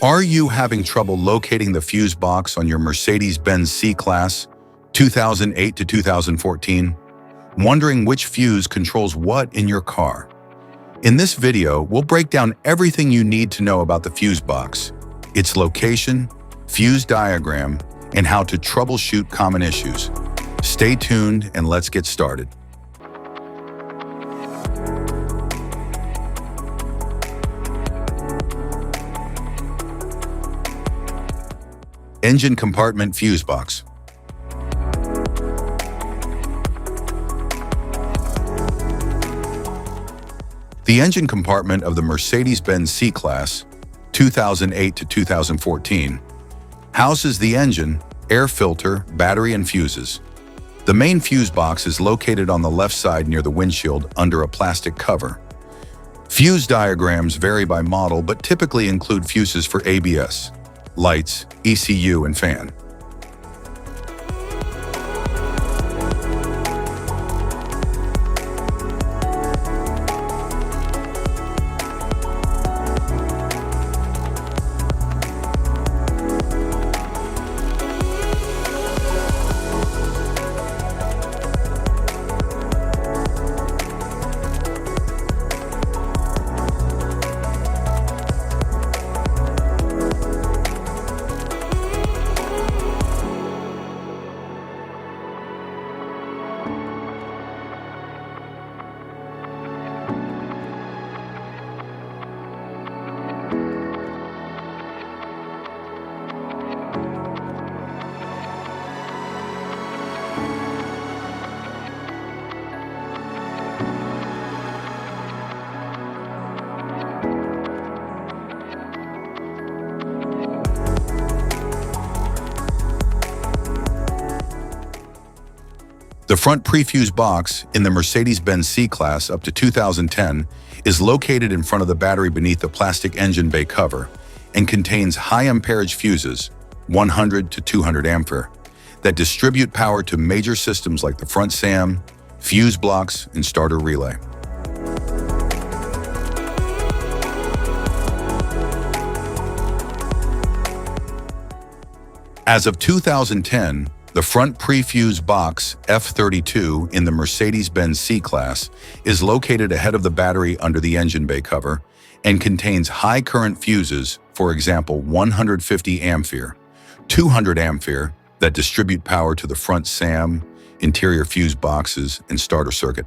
Are you having trouble locating the fuse box on your Mercedes-Benz C-Class 2008 to 2014? Wondering which fuse controls what in your car? In this video, we'll break down everything you need to know about the fuse box, its location, fuse diagram, and how to troubleshoot common issues. Stay tuned and let's get started. Engine compartment fuse box. The engine compartment of the Mercedes-Benz C-Class 2008 to 2014 houses the engine, air filter, battery, and fuses. The main fuse box is located on the left side near the windshield under a plastic cover. Fuse diagrams vary by model but typically include fuses for ABS, lights, ECU, and fan. The front pre-fuse box in the Mercedes-Benz C-Class up to 2010 is located in front of the battery beneath the plastic engine bay cover and contains high amperage fuses, 100 to 200 ampere, that distribute power to major systems like the front SAM, fuse blocks, and starter relay. As of 2010, the front pre-fuse box F32 in the Mercedes-Benz C-Class is located ahead of the battery under the engine bay cover and contains high current fuses, for example 150 ampere, 200 ampere, that distribute power to the front SAM, interior fuse boxes, and starter circuit.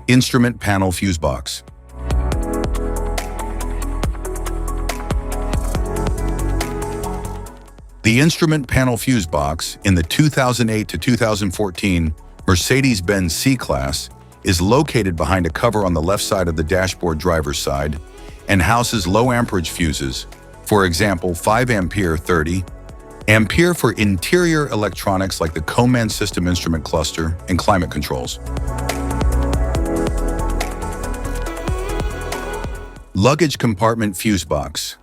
Instrument panel fuse box. The instrument panel fuse box in the 2008 to 2014 Mercedes-Benz C-Class is located behind a cover on the left side of the dashboard driver's side and houses low amperage fuses, for example 5 ampere 30 ampere for interior electronics like the command system instrument cluster and climate controls. Luggage compartment fuse box.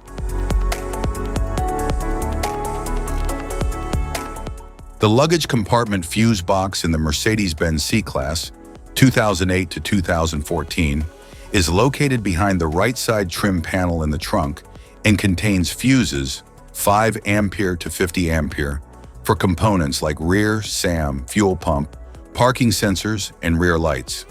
The luggage compartment fuse box in the Mercedes-Benz C-Class 2008 to 2014 is located behind the right side trim panel in the trunk and contains fuses 5 ampere to 50 ampere for components like rear SAM, fuel pump, parking sensors, and rear lights.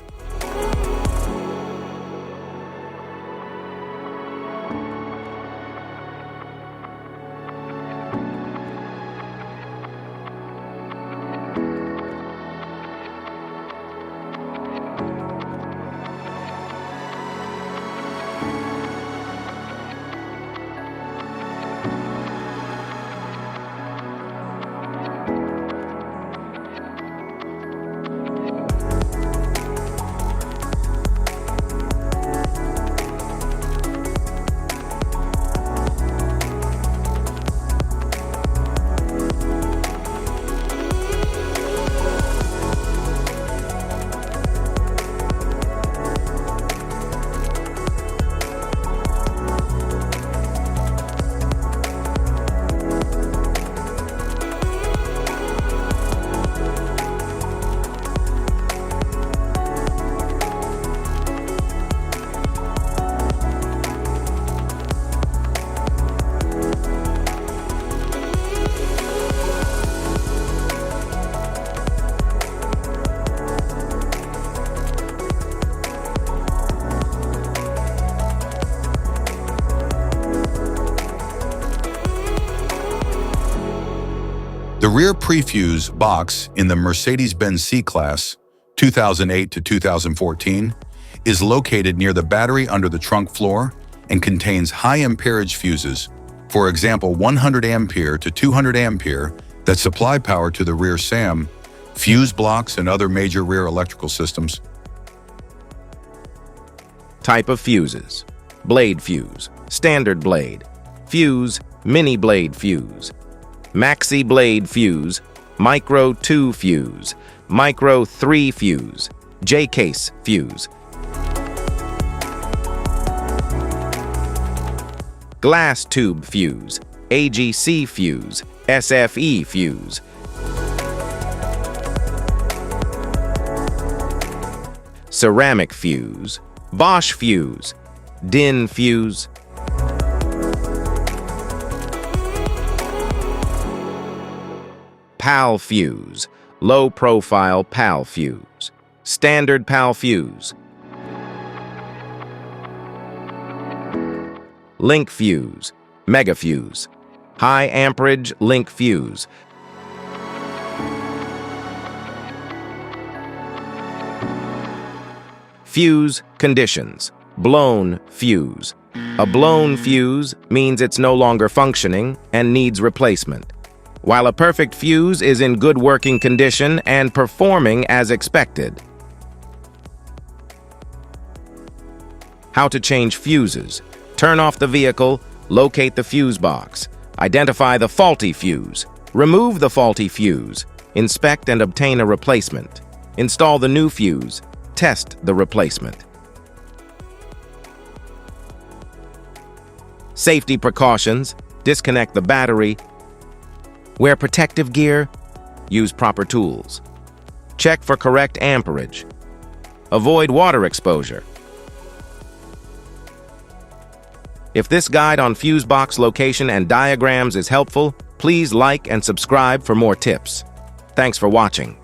rear pre-fuse box in the Mercedes-Benz C-Class 2008 to 2014 is located near the battery under the trunk floor and contains high amperage fuses, for example 100 ampere to 200 ampere, that supply power to the rear SAM, fuse blocks, and other major rear electrical systems. Type of fuses: blade fuse, standard blade, fuse, mini blade fuse, maxi blade fuse, micro 2 fuse, micro 3 fuse, J-case fuse, glass tube fuse, AGC fuse, SFE fuse, ceramic fuse, Bosch fuse, DIN fuse, PAL fuse, low profile PAL fuse, standard PAL fuse, link fuse, mega fuse, high amperage link fuse, fuse conditions: blown fuse. A blown fuse means it's no longer functioning and needs replacement, while a perfect fuse is in good working condition and performing as expected. How to change fuses: turn off the vehicle, locate the fuse box, identify the faulty fuse, remove the faulty fuse, inspect and obtain a replacement, install the new fuse, test the replacement. Safety precautions: disconnect the battery, wear protective gear, use proper tools, check for correct amperage, avoid water exposure. If this guide on fuse box location and diagrams is helpful, please like and subscribe for more tips. Thanks for watching.